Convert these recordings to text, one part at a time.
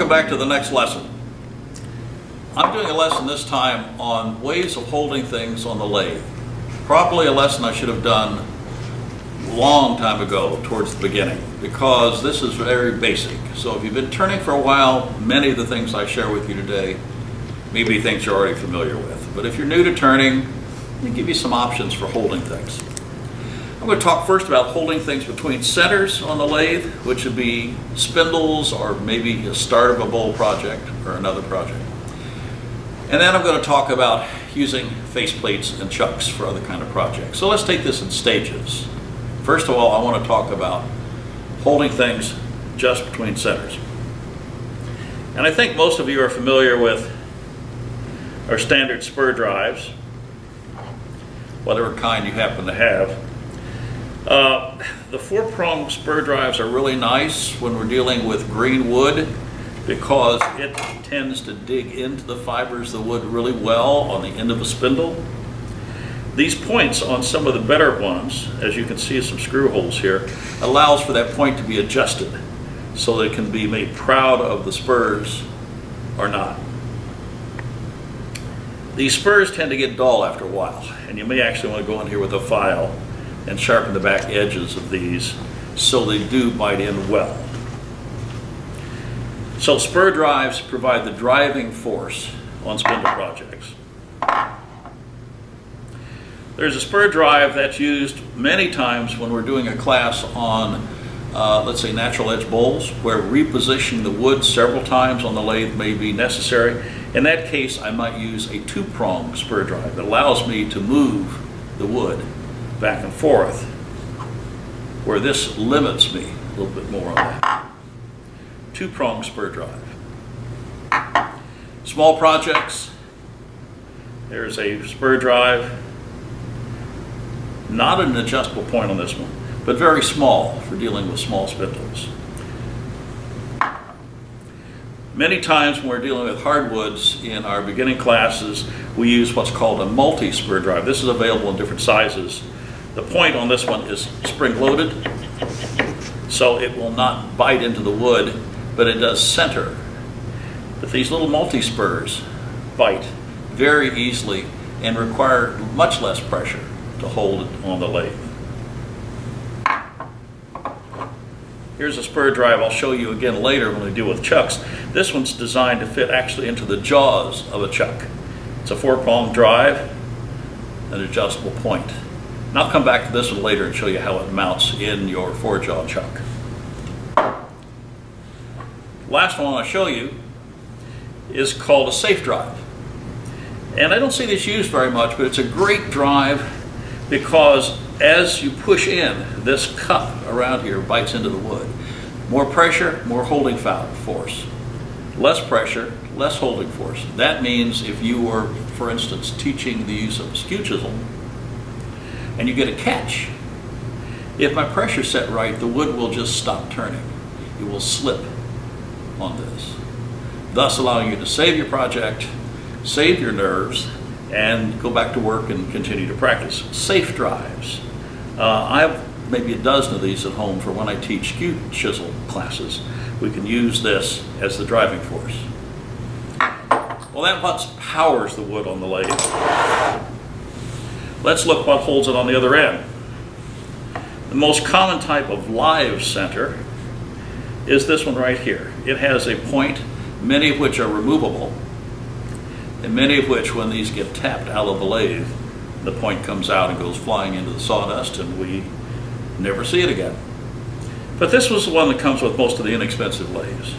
Welcome back to the next lesson. I'm doing a lesson this time on ways of holding things on the lathe. Probably a lesson I should have done a long time ago towards the beginning, because this is very basic. So if you've been turning for a while, many of the things I share with you today may be things you're already familiar with. But if you're new to turning, let me give you some options for holding things. I'm going to talk first about holding things between centers on the lathe, which would be spindles or maybe a start of a bowl project or another project. And then I'm going to talk about using faceplates and chucks for other kind of projects. So let's take this in stages. First of all, I want to talk about holding things just between centers. And I think most of you are familiar with our standard spur drives, whatever kind you happen to have. The 4-prong spur drives are really nice when we're dealing with green wood, because it tends to dig into the fibers of the wood really well on the end of a spindle. These points on some of the better ones, as you can see some screw holes here, allows for that point to be adjusted so that it can be made proud of the spurs or not. These spurs tend to get dull after a while, and you may actually want to go in here with a file and sharpen the back edges of these so they do bite in well. So spur drives provide the driving force on spindle projects. There's a spur drive that's used many times when we're doing a class on, let's say, natural edge bowls, where repositioning the wood several times on the lathe may be necessary. In that case, I might use a 2-prong spur drive that allows me to move the wood back and forth, where this limits me a little bit more on that. 2-prong spur drive. Small projects, there's a spur drive, not an adjustable point on this one, but very small for dealing with small spindles. Many times when we're dealing with hardwoods in our beginning classes, we use what's called a multi-spur drive. This is available in different sizes. The point on this one is spring-loaded, so it will not bite into the wood, but it does center. But these little multi-spurs bite very easily and require much less pressure to hold it on the lathe. Here's a spur drive I'll show you again later when we deal with chucks. This one's designed to fit actually into the jaws of a chuck. It's a 4-prong drive, an adjustable point. And I'll come back to this one later and show you how it mounts in your 4-jaw chuck. Last one I'll show you is called a safe drive. And I don't see this used very much, but it's a great drive because as you push in, this cup around here bites into the wood. More pressure, more holding force. Less pressure, less holding force. That means if you were, for instance, teaching the use of a skew chisel, and you get a catch, if my pressure's set right, the wood will just stop turning. It will slip on this, thus allowing you to save your project, save your nerves, and go back to work and continue to practice. Safe drives. I have maybe a dozen of these at home for when I teach skew chisel classes. We can use this as the driving force. Well, that what powers the wood on the lathe. Let's look what holds it on the other end. The most common type of live center is this one right here. It has a point, many of which are removable, and many of which, when these get tapped out of the lathe, the point comes out and goes flying into the sawdust and we never see it again. But this was the one that comes with most of the inexpensive lathes.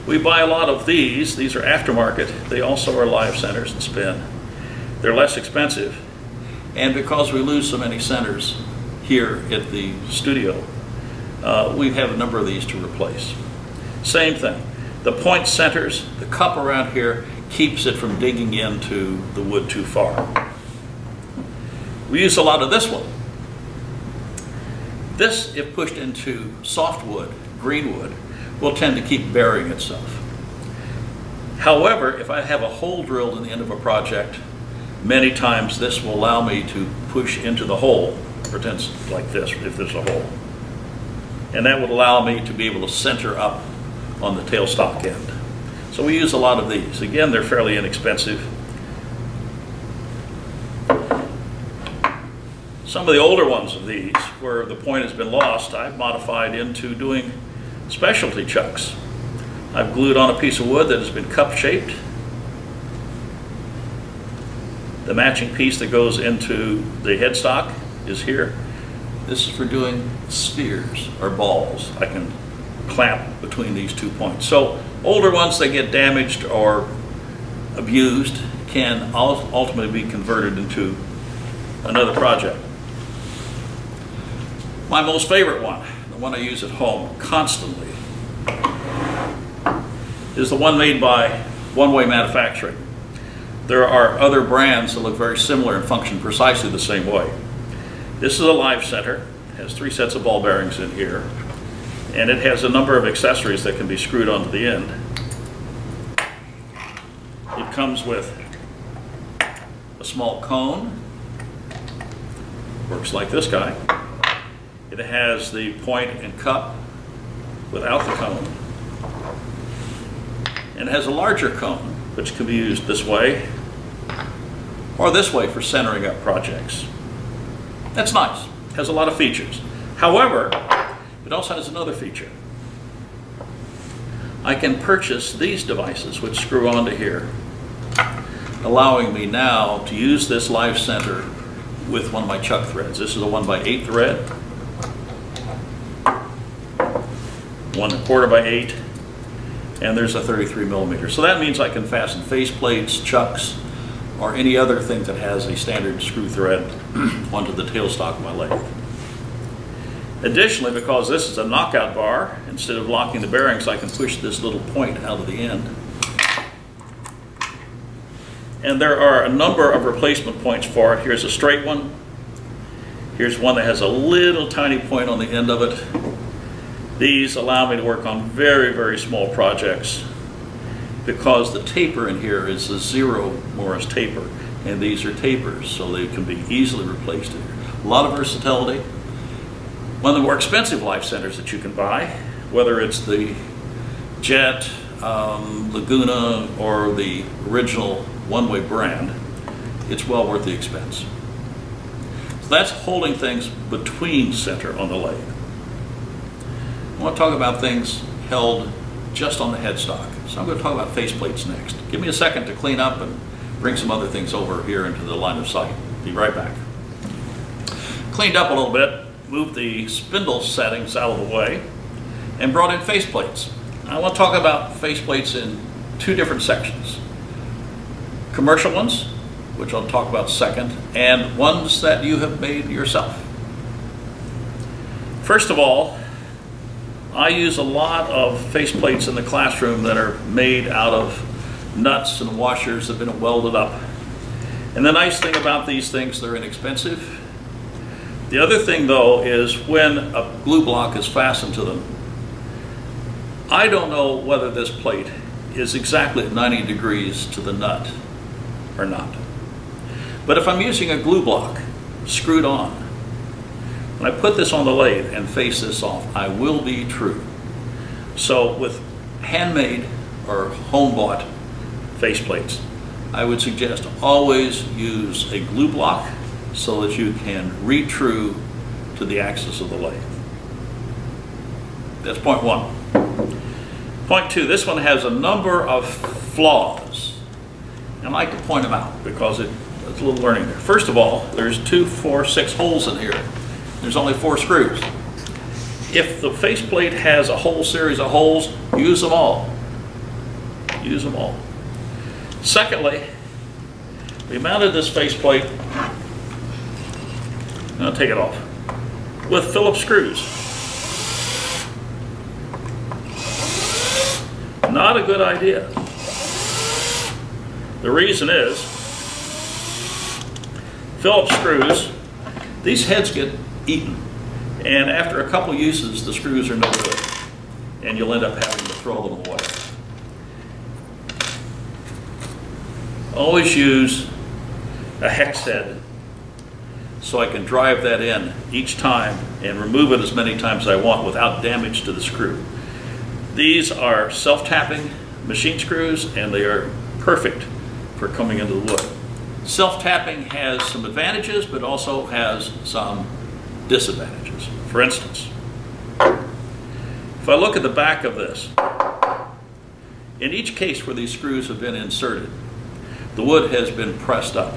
We buy a lot of these. These are aftermarket. They also are live centers and spin. They're less expensive. And because we lose so many centers here at the studio, we have a number of these to replace. Same thing. The point centers, the cup around here, keeps it from digging into the wood too far. We use a lot of this one. This, if pushed into softwood, green wood, will tend to keep burying itself. However, if I have a hole drilled in the end of a project, many times this will allow me to push into the hole, pretend like this, if there's a hole. and that would allow me to be able to center up on the tailstock end. So we use a lot of these. Again, they're fairly inexpensive. Some of the older ones of these, where the point has been lost, I've modified into doing specialty chucks. I've glued on a piece of wood that has been cup-shaped. The matching piece that goes into the headstock is here. This is for doing spheres or balls. I can clamp between these 2 points. So older ones that get damaged or abused can ultimately be converted into another project. My most favorite one, the one I use at home constantly, is the one made by OneWay Manufacturing. There are other brands that look very similar and function precisely the same way. This is a live center. It has 3 sets of ball bearings in here, and it has a number of accessories that can be screwed onto the end. It comes with a small cone. Works like this guy. It has the point and cup without the cone. And it has a larger cone, which can be used this way or this way for centering up projects. That's nice. It has a lot of features. However, it also has another feature. I can purchase these devices which screw onto here, allowing me now to use this live center with one of my chuck threads. This is a 1x8 thread, 1 1/4 by 8, and there's a 33mm. So that means I can fasten faceplates, chucks, or any other thing that has a standard screw thread onto the tailstock of my lathe. Additionally, because this is a knockout bar, instead of locking the bearings, I can push this little point out of the end. And there are a number of replacement points for it. Here's a straight one. Here's one that has a little tiny point on the end of it. These allow me to work on very, very small projects because the taper in here is a 0 Morris taper, and these are tapers, so they can be easily replaced in here. A lot of versatility. One of the more expensive life centers that you can buy, whether it's the Jet, Laguna, or the original OneWay brand, it's well worth the expense. So that's holding things between center on the lathe. I want to talk about things held just on the headstock. So I'm going to talk about faceplates next. Give me a second to clean up and bring some other things over here into the line of sight. Be right back. Cleaned up a little bit, moved the spindle settings out of the way, and brought in faceplates. I want to talk about faceplates in 2 different sections. Commercial ones, which I'll talk about second, and ones that you have made yourself. First of all, I use a lot of faceplates in the classroom that are made out of nuts and washers that have been welded up. And the nice thing about these things, they're inexpensive. The other thing though is when a glue block is fastened to them, I don't know whether this plate is exactly at 90 degrees to the nut or not. But if I'm using a glue block screwed on, when I put this on the lathe and face this off, I will be true. So with handmade or home-bought faceplates, I would suggest always use a glue block so that you can read true to the axis of the lathe. That's point 1. Point 2, this one has a number of flaws. And I like to point them out because it's a little learning there. First of all, there's 2, 4, 6 holes in here. There's only 4 screws. If the faceplate has a whole series of holes, use them all. Use them all. Secondly, we mounted this faceplate, and I'll take it off, with Phillips screws. Not a good idea. The reason is, Phillips screws, these heads get eaten, and after a couple uses the screws are no good and you'll end up having to throw them away. Always use a hex head so I can drive that in each time and remove it as many times as I want without damage to the screw. These are self-tapping machine screws, and they are perfect for coming into the wood. Self-tapping has some advantages, but also has some disadvantages. For instance, if I look at the back of this, in each case where these screws have been inserted, the wood has been pressed up.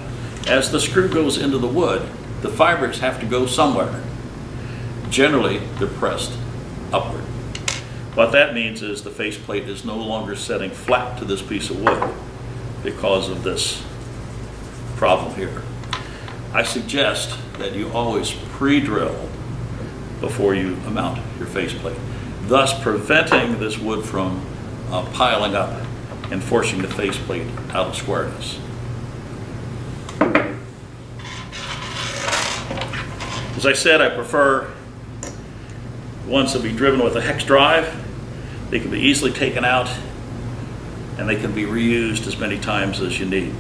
As the screw goes into the wood, the fibers have to go somewhere. Generally, they're pressed upward. What that means is the faceplate is no longer setting flat to this piece of wood because of this problem here. I suggest that you always pre-drill before you mount your faceplate, thus preventing this wood from piling up and forcing the faceplate out of squareness. As I said, I prefer ones that be driven with a hex drive. They can be easily taken out, and they can be reused as many times as you need.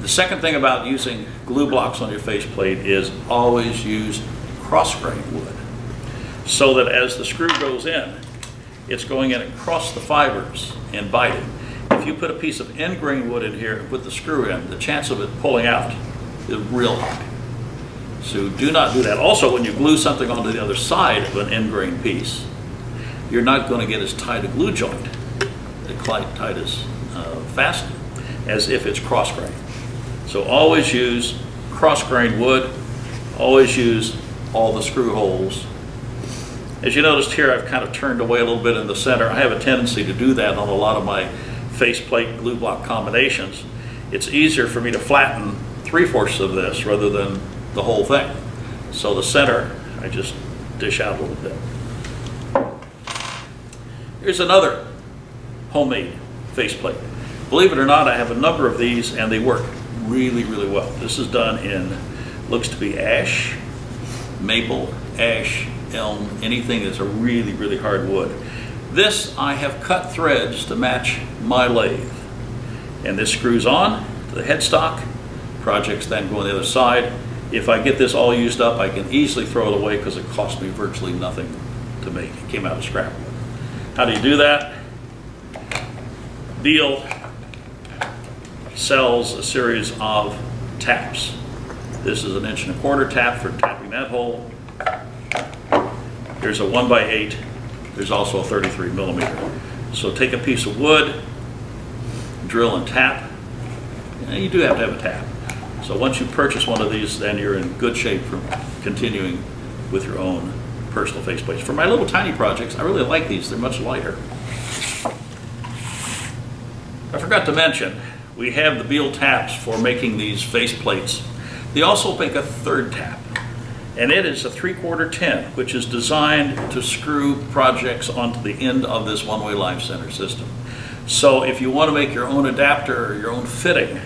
The second thing about using glue blocks on your faceplate is always use cross-grained wood, so that as the screw goes in, it's going in across the fibers and biting. If you put a piece of end-grain wood in here and put the screw in, the chance of it pulling out is real high. So do not do that. Also, when you glue something onto the other side of an end-grain piece, you're not going to get as tight a glue joint, tight as fastened, as if it's cross-grained. So always use cross-grained wood. Always use all the screw holes. As you noticed here, I've kind of turned away a little bit in the center. I have a tendency to do that on a lot of my faceplate glue block combinations. It's easier for me to flatten 3/4 of this rather than the whole thing. So the center, I just dish out a little bit. Here's another homemade faceplate. Believe it or not, I have a number of these, and they work really, really well. This is done in, looks to be ash, maple, ash, elm, anything that's a really, really hard wood. This I have cut threads to match my lathe. And this screws on to the headstock. Projects then go on the other side. If I get this all used up, I can easily throw it away because it cost me virtually nothing to make. It came out of scrap wood. How do you do that? Beale sells a series of taps. This is an 1¼ inch tap for tapping that hole. There's a 1x8. There's also a 33 millimeter. So take a piece of wood, drill and tap. And you do have to have a tap. So once you purchase one of these, then you're in good shape for continuing with your own personal faceplates. For my little tiny projects, I really like these. They're much lighter. I forgot to mention, we have the Beale Taps for making these faceplates. They also make a third tap, and it is a 3/4 tin, which is designed to screw projects onto the end of this OneWay Live Center system. So if you want to make your own adapter or your own fitting,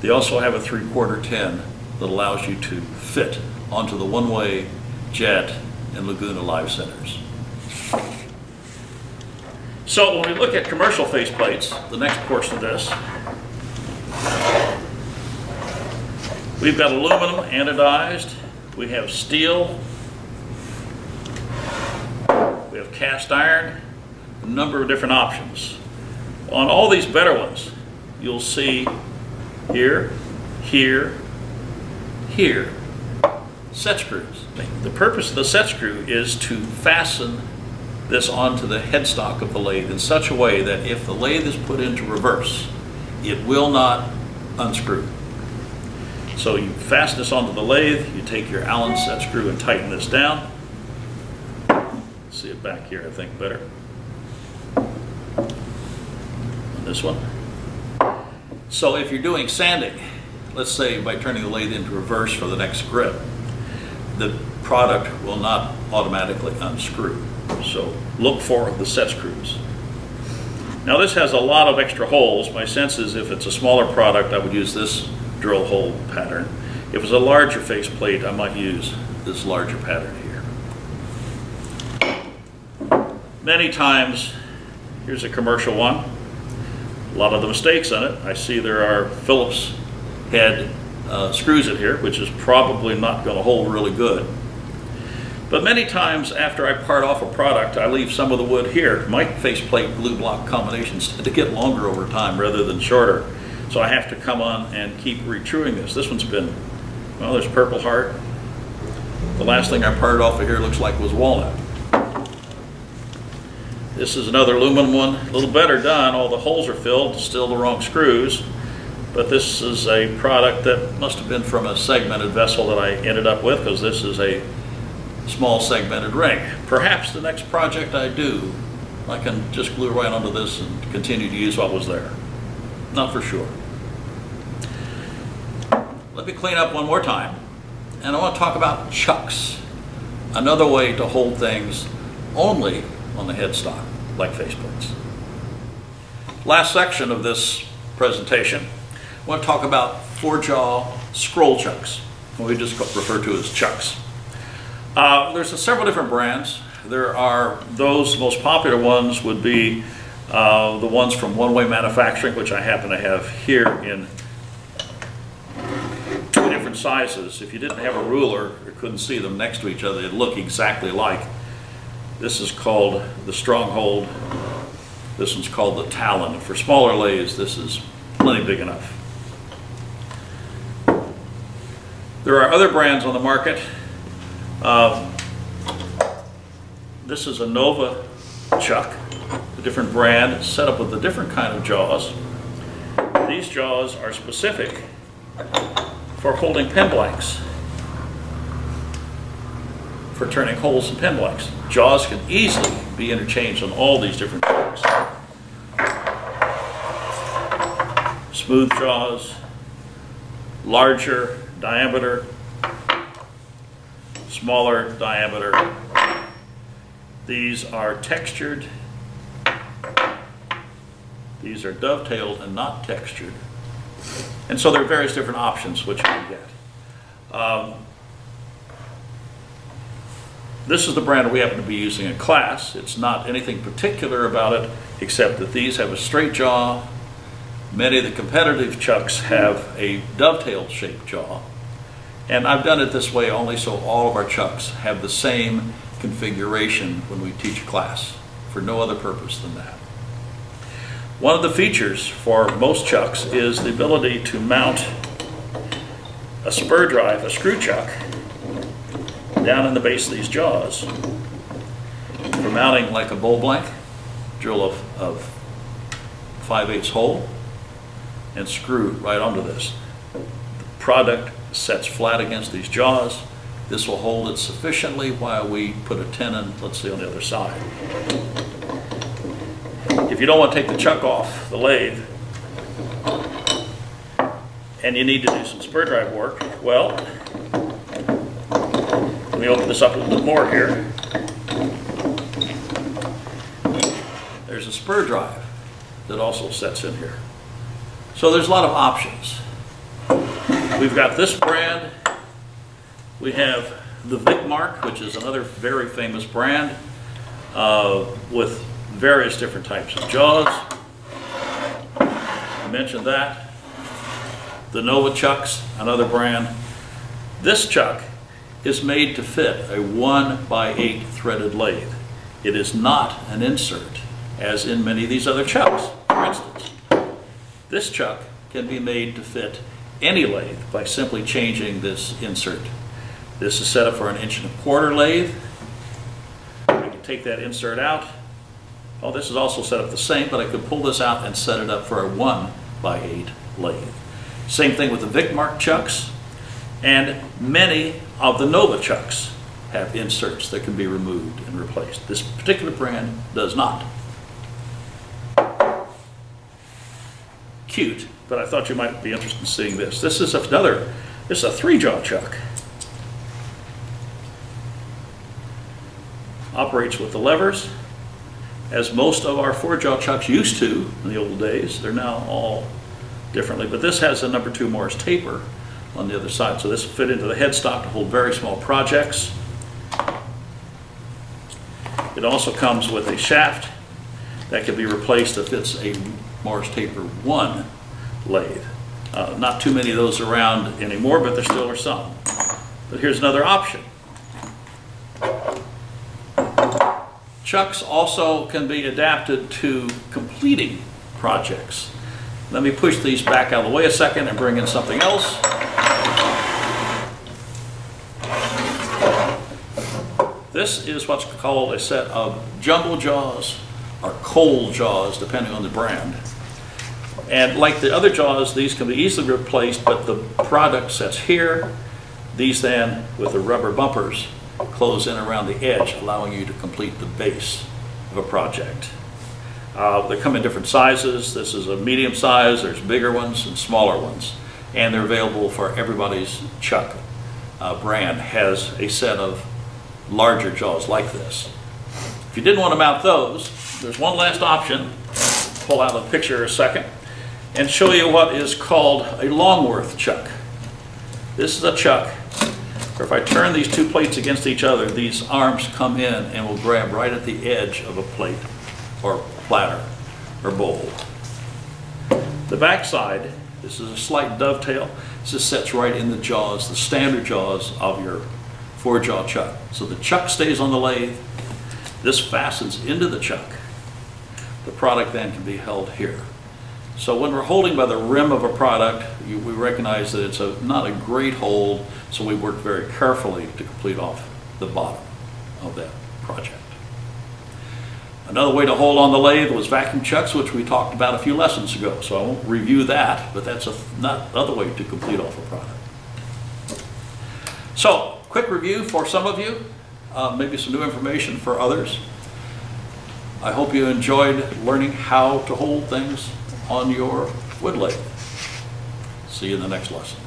they also have a 3/4 tin that allows you to fit onto the OneWay, Jet, and Laguna Live Centers. So when we look at commercial faceplates, the next portion of this, we've got aluminum anodized, we have steel, we have cast iron, a number of different options. On all these better ones, you'll see here, here, here, set screws. The purpose of the set screw is to fasten this onto the headstock of the lathe in such a way that if the lathe is put into reverse, it will not unscrew. So you fasten this onto the lathe, you take your Allen set screw and tighten this down. See it back here, I think, better. On this one. So if you're doing sanding, let's say by turning the lathe into reverse for the next grip, the product will not automatically unscrew. So look for the set screws. Now this has a lot of extra holes. My sense is if it's a smaller product, I would use this drill hole pattern. If it's a larger faceplate, I might use this larger pattern here. Many times, here's a commercial one. A lot of the mistakes on it. I see there are Phillips head screws in here, which is probably not going to hold really good. But many times after I part off a product, I leave some of the wood here. My faceplate glue block combinations tend to get longer over time rather than shorter. So I have to come on and keep retruing this. This one's been, well, there's Purple Heart. The last thing I parted off of here looks like was walnut. This is another aluminum one, a little better done. All the holes are filled, still the wrong screws. But this is a product that must have been from a segmented vessel that I ended up with, because this is a small segmented ring. Perhaps the next project I do, I can just glue right onto this and continue to use what was there. Not for sure. Let me clean up one more time. And I want to talk about chucks. Another way to hold things only on the headstock, like faceplates. Last section of this presentation, I want to talk about 4-jaw scroll chucks, what we just refer to as chucks. There's several different brands. There are those most popular ones would be the ones from OneWay Manufacturing, which I happen to have here in 2 different sizes. If you didn't have a ruler or couldn't see them next to each other, they'd look exactly alike. This is called the Stronghold. This one's called the Talon. For smaller lathes, this is plenty big enough. There are other brands on the market. This is a Nova chuck, a different brand, set up with a different kind of jaws. These jaws are specific for holding pen blanks, for turning holes in pen blanks. Jaws can easily be interchanged on all these different chucks. Smooth jaws, larger diameter, smaller diameter. These are textured. These are dovetailed and not textured. And so there are various different options which you can get. This is the brand we happen to be using in class. It's not anything particular about it, except that these have a straight jaw. Many of the competitive chucks have a dovetail shaped jaw. And I've done it this way only so all of our chucks have the same configuration when we teach a class, for no other purpose than that. One of the features for most chucks is the ability to mount a spur drive, a screw chuck, down in the base of these jaws. For mounting like a bowl blank, drill of 5/8 hole and screw right onto this. The product sets flat against these jaws. This will hold it sufficiently while we put a tenon, let's say, on the other side. If you don't want to take the chuck off the lathe and you need to do some spur drive work, well, let me open this up a little bit more here. There's a spur drive that also sets in here. So there's a lot of options. We've got this brand. We have the Vicmark, which is another very famous brand with various different types of jaws. I mentioned that. The Nova chucks, another brand. This chuck is made to fit a 1/8 threaded lathe. It is not an insert, as in many of these other chucks. For instance, this chuck can be made to fit any lathe by simply changing this insert. This is set up for an 1¼ lathe. I can take that insert out. Oh, this is also set up the same, but I could pull this out and set it up for a 1/8 lathe. Same thing with the Vicmark chucks, and many of the Nova chucks have inserts that can be removed and replaced. This particular brand does not. Cute, but I thought you might be interested in seeing this. This is another, this is a 3-jaw chuck. Operates with the levers, as most of our 4-jaw chucks used to in the old days. They're now all differently, but this has a number 2 Morse taper on the other side, so this will fit into the headstock to hold very small projects. It also comes with a shaft that can be replaced if it's a Morse taper 1 lathe. Not too many of those around anymore, but there still are some. But here's another option. Chucks also can be adapted to completing projects. Let me push these back out of the way a second and bring in something else. This is what's called a set of jumbo jaws or cold jaws, depending on the brand. And like the other jaws, these can be easily replaced, but the product sits here. These then, with the rubber bumpers, close in around the edge, allowing you to complete the base of a project. They come in different sizes. This is a medium size, there's bigger ones and smaller ones. And they're available for everybody's chuck brand has a set of larger jaws like this. If you didn't want to mount those, there's one last option. Pull out a picture a second and show you what is called a Longworth chuck. This is a chuck where if I turn these two plates against each other, these arms come in and will grab right at the edge of a plate or platter or bowl. The back side, this is a slight dovetail. This just sets right in the jaws, the standard jaws of your 4-jaw chuck. So the chuck stays on the lathe. This fastens into the chuck. The product then can be held here. So when we're holding by the rim of a product, we recognize that it's not a great hold, so we work very carefully to complete off the bottom of that project. Another way to hold on the lathe was vacuum chucks, which we talked about a few lessons ago, so I won't review that, but that's another way to complete off a product. So, quick review for some of you, maybe some new information for others. I hope you enjoyed learning how to hold things on your wood lathe. See you in the next lesson.